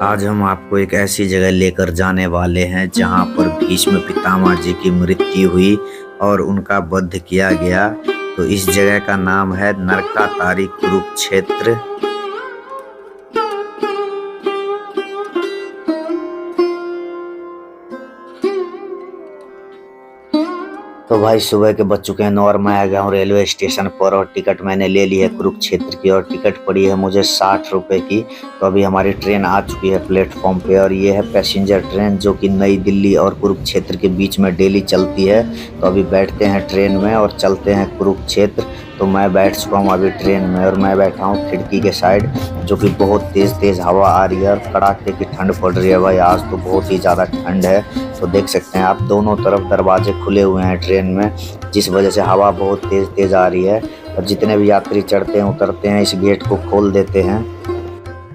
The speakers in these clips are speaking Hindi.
आज हम आपको एक ऐसी जगह लेकर जाने वाले हैं जहां पर भीष्म पितामह जी की मृत्यु हुई और उनका वध किया गया। तो इस जगह का नाम है नरकातारी कुरुक्षेत्र। तो भाई सुबह के बज चुके हैं 9 और मैं आ गया हूँ रेलवे स्टेशन पर और टिकट मैंने ले ली है कुरुक्षेत्र की और टिकट पड़ी है मुझे 60 रुपए की। तो अभी हमारी ट्रेन आ चुकी है प्लेटफॉर्म पे और ये है पैसेंजर ट्रेन जो कि नई दिल्ली और कुरुक्षेत्र के बीच में डेली चलती है। तो अभी बैठते हैं ट्रेन में और चलते हैं कुरुक्षेत्र। तो मैं बैठ चुका हूँ अभी ट्रेन में और मैं बैठा हूँ खिड़की के साइड जो कि बहुत तेज़ हवा आ रही है और कड़ाके की ठंड पड़ रही है। भाई आज तो बहुत ही ज़्यादा ठंड है। तो देख सकते हैं आप दोनों तरफ दरवाजे खुले हुए हैं ट्रेन में, जिस वजह से हवा बहुत तेज़ आ रही है और जितने भी यात्री चढ़ते हैं उतरते हैं इस गेट को खोल देते हैं।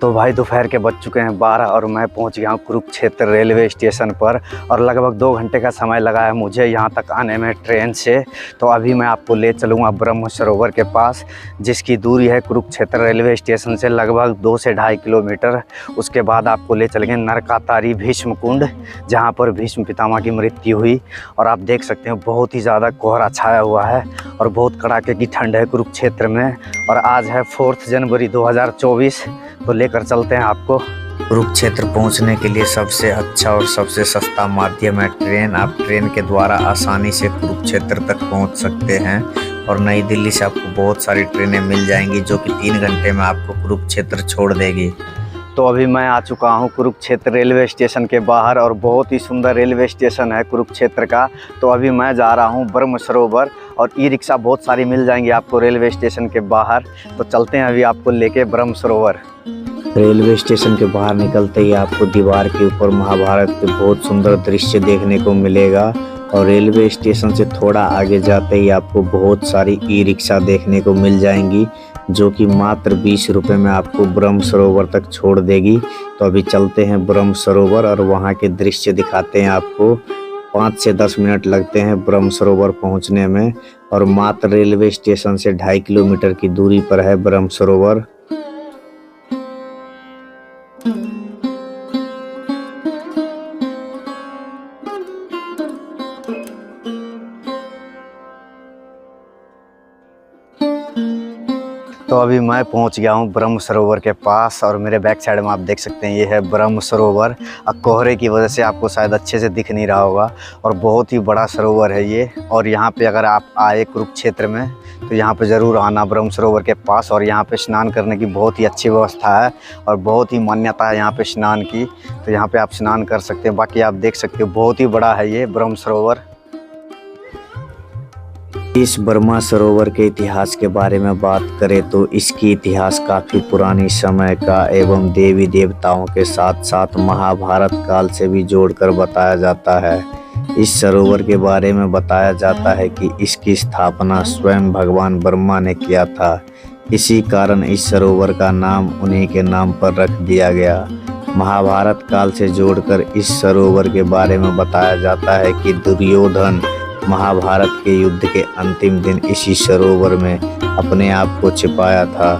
तो भाई दोपहर के बज चुके हैं 12 और मैं पहुंच गया हूं कुरुक्षेत्र रेलवे स्टेशन पर और लगभग 2 घंटे का समय लगा है मुझे यहां तक आने में ट्रेन से। तो अभी मैं आपको ले चलूंगा ब्रह्म सरोवर के पास, जिसकी दूरी है कुरुक्षेत्र रेलवे स्टेशन से लगभग 2 से 2.5 किलोमीटर। उसके बाद आपको ले चलेंगे नरकातारी भीष्म कुंड, जहाँ पर भीष्म पितामह की मृत्यु हुई। और आप देख सकते हैं बहुत ही ज़्यादा कोहरा छाया हुआ है और बहुत कड़ाके की ठंड है कुरुक्षेत्र में। और आज है 4 जनवरी 2024। तो लेकर चलते हैं आपको। कुरुक्षेत्र पहुंचने के लिए सबसे अच्छा और सबसे सस्ता माध्यम है ट्रेन। आप ट्रेन के द्वारा आसानी से कुरुक्षेत्र तक पहुंच सकते हैं और नई दिल्ली से आपको बहुत सारी ट्रेनें मिल जाएंगी जो कि 3 घंटे में आपको कुरुक्षेत्र छोड़ देगी। तो अभी मैं आ चुका हूँ कुरुक्षेत्र रेलवे स्टेशन के बाहर और बहुत ही सुंदर रेलवे स्टेशन है कुरुक्षेत्र का। तो अभी मैं जा रहा हूँ ब्रह्म सरोवर और ई रिक्शा बहुत सारी मिल जाएंगी आपको रेलवे स्टेशन के बाहर। तो चलते हैं अभी आपको लेके ब्रह्म सरोवर। रेलवे स्टेशन के बाहर निकलते ही आपको दीवार के ऊपर महाभारत के बहुत सुंदर दृश्य देखने को मिलेगा और रेलवे स्टेशन से थोड़ा आगे जाते ही आपको बहुत सारी ई रिक्शा देखने को मिल जाएंगी जो कि मात्र 20 रुपये में आपको ब्रह्म सरोवर तक छोड़ देगी। तो अभी चलते हैं ब्रह्म सरोवर और वहाँ के दृश्य दिखाते हैं आपको। 5 से 10 मिनट लगते हैं ब्रह्म सरोवर पहुँचने में और मात्र रेलवे स्टेशन से 2.5 किलोमीटर की दूरी पर है ब्रह्म सरोवर। तो अभी मैं पहुंच गया हूं ब्रह्म सरोवर के पास और मेरे बैक साइड में आप देख सकते हैं ये है ब्रह्म सरोवर। अब कोहरे की वजह से आपको शायद अच्छे से दिख नहीं रहा होगा और बहुत ही बड़ा सरोवर है ये। और यहाँ पे अगर आप आए कुरुक्षेत्र में तो यहाँ पे ज़रूर आना ब्रह्म सरोवर के पास। और यहाँ पे स्नान करने की बहुत ही अच्छी व्यवस्था है और बहुत ही मान्यता है यहाँ पे स्नान की। तो यहाँ पे आप स्नान कर सकते हैं। बाकी आप देख सकते हो बहुत ही बड़ा है ये ब्रह्म सरोवर। इस ब्रह्म सरोवर के इतिहास के बारे में बात करें तो इसकी इतिहास काफ़ी पुरानी समय का एवं देवी देवताओं के साथ साथ महाभारत काल से भी जोड़कर बताया जाता है। इस सरोवर के बारे में बताया जाता है कि इसकी स्थापना स्वयं भगवान ब्रह्मा ने किया था। इसी कारण इस सरोवर का नाम उन्हीं के नाम पर रख दिया गया। महाभारत काल से जोड़कर इस सरोवर के बारे में बताया जाता है कि दुर्योधन महाभारत के युद्ध के अंतिम दिन इसी सरोवर में अपने आप को छिपाया था।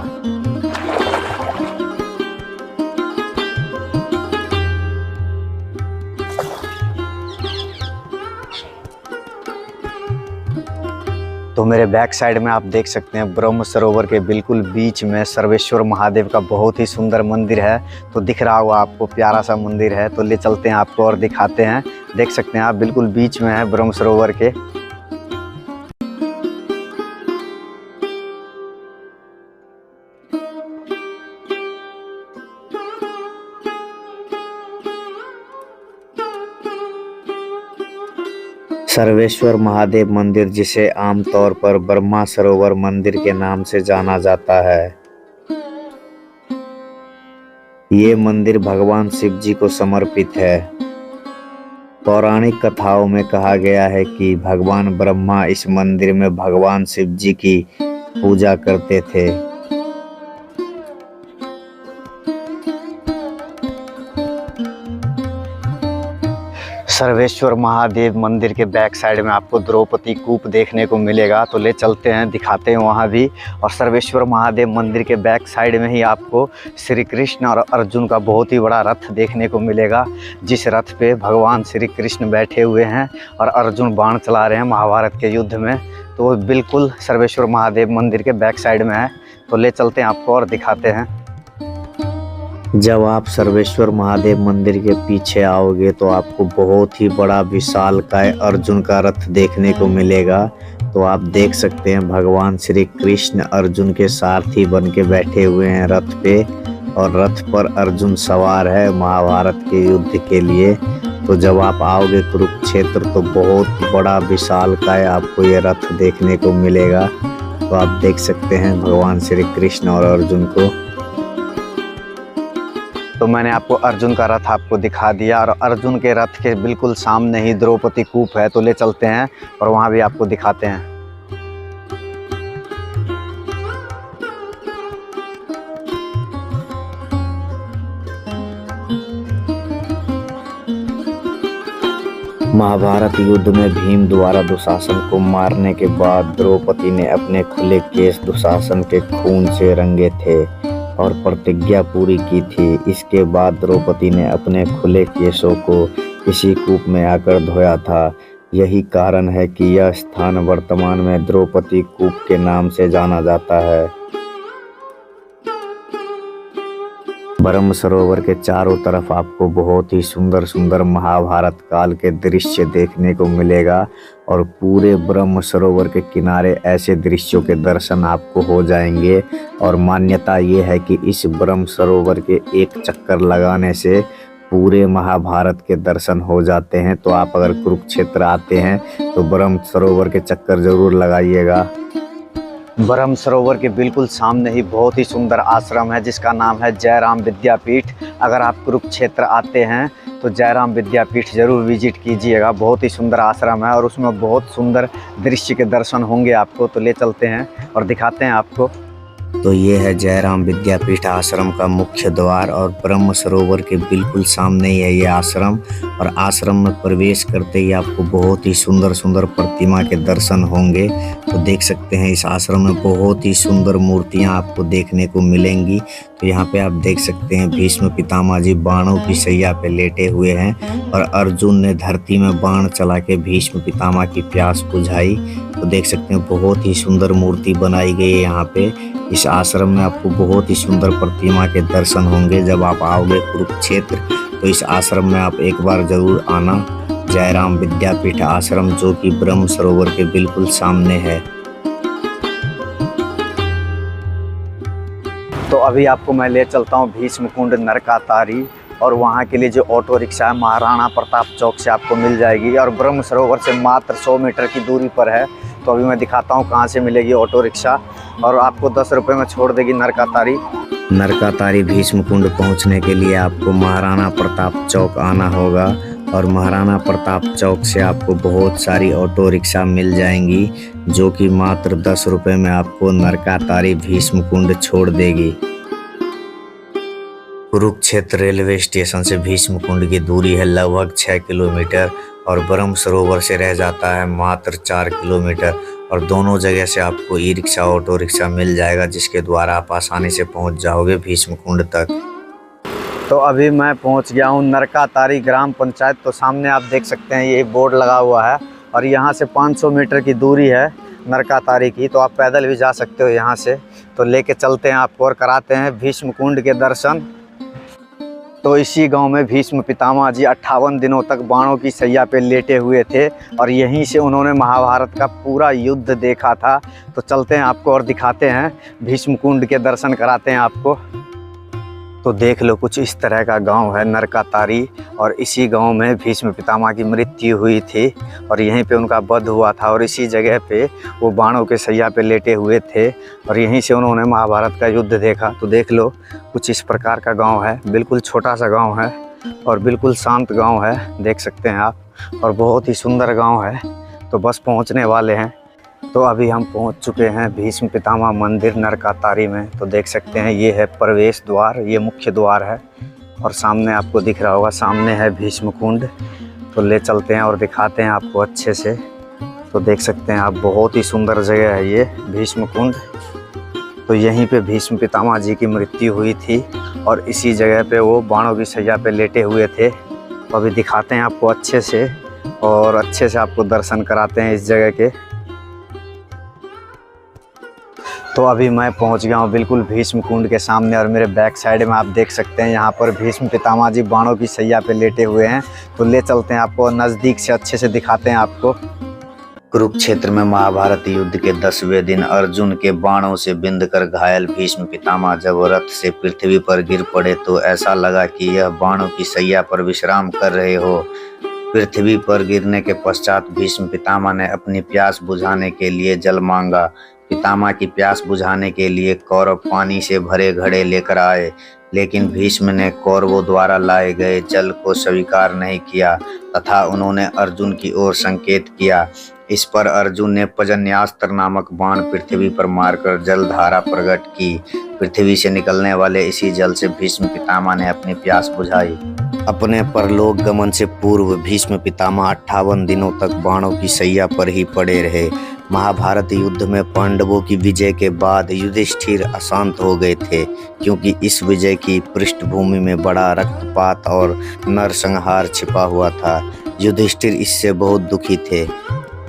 तो मेरे बैक साइड में आप देख सकते हैं ब्रह्म सरोवर के बिल्कुल बीच में सर्वेश्वर महादेव का बहुत ही सुंदर मंदिर है। तो दिख रहा होगा आपको प्यारा सा मंदिर है। तो ले चलते हैं आपको और दिखाते हैं। देख सकते हैं आप बिल्कुल बीच में है ब्रह्म सरोवर के। सर्वेश्वर महादेव मंदिर, जिसे आमतौर पर ब्रह्म सरोवर मंदिर के नाम से जाना जाता है। ये मंदिर भगवान शिव जी को समर्पित है। पौराणिक कथाओं में कहा गया है कि भगवान ब्रह्मा इस मंदिर में भगवान शिव जी की पूजा करते थे। सर्वेश्वर महादेव मंदिर के बैक साइड में आपको द्रौपदी कूप देखने को मिलेगा, तो ले चलते हैं, दिखाते हैं वहाँ भी। और सर्वेश्वर महादेव मंदिर के बैक साइड में ही आपको श्री कृष्ण और अर्जुन का बहुत ही बड़ा रथ देखने को मिलेगा, जिस रथ पे भगवान श्री कृष्ण बैठे हुए हैं और अर्जुन बाण चला रहे हैं महाभारत के युद्ध में। तो वो बिल्कुल सर्वेश्वर महादेव मंदिर के बैक साइड में है, तो ले चलते हैं आपको और दिखाते हैं। जब आप सर्वेश्वर महादेव मंदिर के पीछे आओगे तो आपको बहुत ही बड़ा विशालकाय अर्जुन का रथ देखने को मिलेगा। तो आप देख सकते हैं भगवान श्री कृष्ण अर्जुन के सारथी बन के बैठे हुए हैं रथ पे, और रथ पर अर्जुन सवार है महाभारत के युद्ध के लिए। तो जब आप आओगे कुरुक्षेत्र तो बहुत बड़ा विशालकाय आपको ये रथ देखने को मिलेगा। तो आप देख सकते हैं भगवान श्री कृष्ण और अर्जुन को। तो मैंने आपको अर्जुन का रथ आपको दिखा दिया, और अर्जुन के रथ के बिल्कुल सामने ही द्रौपदी कूप है, तो ले चलते हैं और वहाँ भी आपको दिखाते हैं। महाभारत युद्ध में भीम द्वारा दुशासन को मारने के बाद द्रौपदी ने अपने खुले केस दुशासन के खून से रंगे थे और प्रतिज्ञा पूरी की थी। इसके बाद द्रौपदी ने अपने खुले केशों को इसी कूप में आकर धोया था। यही कारण है कि यह स्थान वर्तमान में द्रौपदी कूप के नाम से जाना जाता है। ब्रह्म सरोवर के चारों तरफ आपको बहुत ही सुंदर सुंदर महाभारत काल के दृश्य देखने को मिलेगा, और पूरे ब्रह्म सरोवर के किनारे ऐसे दृश्यों के दर्शन आपको हो जाएंगे। और मान्यता ये है कि इस ब्रह्म सरोवर के एक चक्कर लगाने से पूरे महाभारत के दर्शन हो जाते हैं। तो आप अगर कुरुक्षेत्र आते हैं तो ब्रह्म सरोवर के चक्कर जरूर लगाइएगा। ब्रह्म सरोवर के बिल्कुल सामने ही बहुत ही सुंदर आश्रम है जिसका नाम है जयराम विद्यापीठ। अगर आप कुरुक्षेत्र आते हैं तो जयराम विद्यापीठ ज़रूर विजिट कीजिएगा। बहुत ही सुंदर आश्रम है और उसमें बहुत सुंदर दृश्य के दर्शन होंगे आपको। तो ले चलते हैं और दिखाते हैं आपको। तो ये है जयराम विद्यापीठ आश्रम का मुख्य द्वार, और ब्रह्म सरोवर के बिल्कुल सामने ही है ये आश्रम। और आश्रम में प्रवेश करते ही आपको बहुत ही सुंदर सुंदर प्रतिमा के दर्शन होंगे। तो देख सकते हैं इस आश्रम में बहुत ही सुंदर मूर्तियां आपको देखने को मिलेंगी। तो यहाँ पे आप देख सकते हैं भीष्म पितामह जी बाणों की सैया पे लेटे हुए हैं, और अर्जुन ने धरती में बाण चला के भीष्म पितामह की प्यास बुझाई। तो देख सकते हैं बहुत ही सुंदर मूर्ति बनाई गई है यहाँ पे। इस आश्रम में आपको बहुत ही सुंदर प्रतिमा के दर्शन होंगे। जब आप आओगे कुरुक्षेत्र तो इस आश्रम में आप एक बार जरूर आना। जयराम विद्यापीठ आश्रम जो कि ब्रह्म सरोवर के बिल्कुल सामने है। तो अभी आपको मैं ले चलता हूँ भीष्म कुंड नरकातारी, और वहाँ के लिए जो ऑटो रिक्शा है महाराणा प्रताप चौक से आपको मिल जाएगी, और ब्रह्म सरोवर से मात्र 100 मीटर की दूरी पर है। तो अभी मैं दिखाता हूँ कहाँ से मिलेगी ऑटो रिक्शा, और आपको 10 रुपये में छोड़ देगी नरकातारी। नरकातारी भीष्म कुंड पहुँचने के लिए आपको महाराणा प्रताप चौक आना होगा, और महाराणा प्रताप चौक से आपको बहुत सारी ऑटो रिक्शा मिल जाएंगी जो कि मात्र 10 रुपये में आपको नरकातारी भीष्म कुंड छोड़ देगी। कुरुक्षेत्र रेलवे स्टेशन से भीष्म कुंड की दूरी है लगभग 6 किलोमीटर, और ब्रह्म सरोवर से रह जाता है मात्र 4 किलोमीटर। और दोनों जगह से आपको ई रिक्शा ऑटो रिक्शा मिल जाएगा, जिसके द्वारा आप आसानी से पहुंच जाओगे भीष्म कुंड तक। तो अभी मैं पहुंच गया हूं नरकातारी ग्राम पंचायत। तो सामने आप देख सकते हैं ये बोर्ड लगा हुआ है, और यहाँ से 500 मीटर की दूरी है नरकातारी की। तो आप पैदल भी जा सकते हो यहाँ से। तो लेके चलते हैं आपको और कराते हैं भीष्म कुंड के दर्शन। तो इसी गांव में भीष्म पितामह जी 58 दिनों तक बाणों की सैया पे लेटे हुए थे, और यहीं से उन्होंने महाभारत का पूरा युद्ध देखा था। तो चलते हैं आपको और दिखाते हैं, भीष्म कुंड के दर्शन कराते हैं आपको। तो देख लो कुछ इस तरह का गांव है नरकातारी, और इसी गांव में भीष्म पितामह की मृत्यु हुई थी, और यहीं पे उनका वध हुआ था, और इसी जगह पे वो बाणों के सैया पे लेटे हुए थे, और यहीं से उन्होंने महाभारत का युद्ध देखा। तो देख लो कुछ इस प्रकार का गांव है, बिल्कुल छोटा सा गांव है और बिल्कुल शांत गांव है, देख सकते हैं आप, और बहुत ही सुंदर गांव है। तो बस पहुँचने वाले हैं। तो अभी हम पहुंच चुके हैं भीष्म पितामह मंदिर नरकातारी में। तो देख सकते हैं ये है प्रवेश द्वार, ये मुख्य द्वार है, और सामने आपको दिख रहा होगा सामने है भीष्म कुंड। तो ले चलते हैं और दिखाते हैं आपको अच्छे से। तो देख सकते हैं आप, बहुत ही सुंदर जगह है ये भीष्म कुंड। तो यहीं पे भीष्म पितामह जी की मृत्यु हुई थी और इसी जगह पे वो बाणों की सैया पे लेटे हुए थे। तो अभी दिखाते हैं आपको अच्छे से और अच्छे से आपको दर्शन कराते हैं इस जगह के। तो अभी मैं पहुंच गया हूं बिल्कुल भीष्म कुंड के सामने और मेरे बैक साइड में आप देख सकते हैं यहाँ पर भीष्म पितामह जी बाणों की सैया पे लेटे हुए हैं। तो ले चलते हैं आपको नज़दीक से अच्छे से दिखाते हैं आपको। कुरुक्षेत्र में महाभारत युद्ध के 10वें दिन अर्जुन के बाणों से बिंधकर घायल भीष्म पितामह जब रथ से पृथ्वी पर गिर पड़े तो ऐसा लगा कि यह बाणों की सैया पर विश्राम कर रहे हो। पृथ्वी पर गिरने के पश्चात भीष्म पितामह ने अपनी प्यास बुझाने के लिए जल मांगा। पितामह की प्यास बुझाने के लिए कौरव पानी से भरे घड़े लेकर आए, लेकिन भीष्म ने कौरवों द्वारा लाए गए जल को स्वीकार नहीं किया तथा उन्होंने अर्जुन की ओर संकेत किया। इस पर अर्जुन ने पर्जन्यास्त्र नामक बाण पृथ्वी पर मारकर जलधारा प्रकट की। पृथ्वी से निकलने वाले इसी जल से भीष्म पितामह ने अपनी प्यास बुझाई। अपने परलोक गमन से पूर्व भीष्म पितामह 58 दिनों तक बाणों की सैया पर ही पड़े रहे। महाभारत युद्ध में पांडवों की विजय के बाद युधिष्ठिर अशांत हो गए थे, क्योंकि इस विजय की पृष्ठभूमि में बड़ा रक्तपात और नरसंहार छिपा हुआ था। युधिष्ठिर इससे बहुत दुखी थे।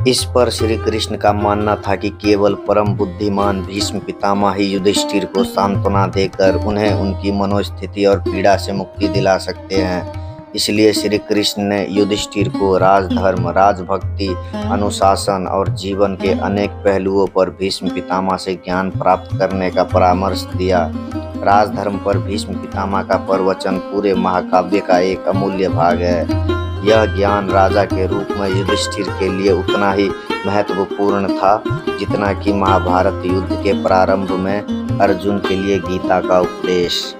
इस पर श्री कृष्ण का मानना था कि केवल परम बुद्धिमान भीष्म पितामह ही युधिष्ठिर को सांत्वना देकर उन्हें उनकी मनोस्थिति और पीड़ा से मुक्ति दिला सकते हैं। इसलिए श्री कृष्ण ने युधिष्ठिर को राजधर्म, राजभक्ति, अनुशासन और जीवन के अनेक पहलुओं पर भीष्म पितामह से ज्ञान प्राप्त करने का परामर्श दिया। राजधर्म पर भीष्म पितामह का प्रवचन पूरे महाकाव्य का एक अमूल्य भाग है। यह ज्ञान राजा के रूप में युधिष्ठिर के लिए उतना ही महत्वपूर्ण था जितना कि महाभारत युद्ध के प्रारंभ में अर्जुन के लिए गीता का उपदेश।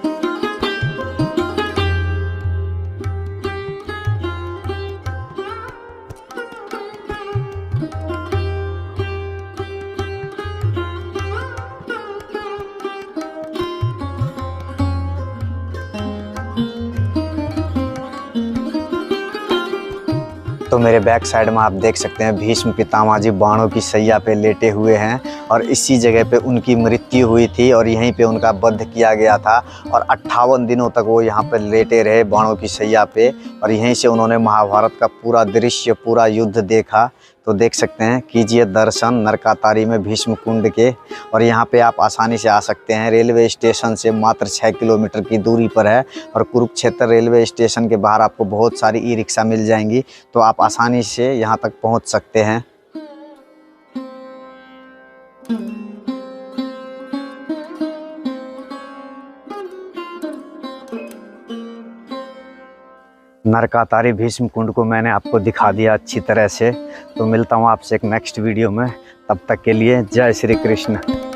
तो मेरे बैक साइड में आप देख सकते हैं भीष्म पितामह जी बाणों की सैया पे लेटे हुए हैं और इसी जगह पे उनकी मृत्यु हुई थी और यहीं पे उनका वध किया गया था और 58 दिनों तक वो यहाँ पे लेटे रहे बाणों की सैया पे और यहीं से उन्होंने महाभारत का पूरा दृश्य, पूरा युद्ध देखा। तो देख सकते हैं, कीजिए दर्शन नरकातारी में भीष्म कुंड के। और यहाँ पे आप आसानी से आ सकते हैं, रेलवे स्टेशन से मात्र 6 किलोमीटर की दूरी पर है और कुरुक्षेत्र रेलवे स्टेशन के बाहर आपको बहुत सारी ई रिक्शा मिल जाएंगी, तो आप आसानी से यहाँ तक पहुँच सकते हैं। नरकातारी भीष्म कुंड को मैंने आपको दिखा दिया अच्छी तरह से। तो मिलता हूँ आपसे एक नेक्स्ट वीडियो में, तब तक के लिए जय श्री कृष्ण।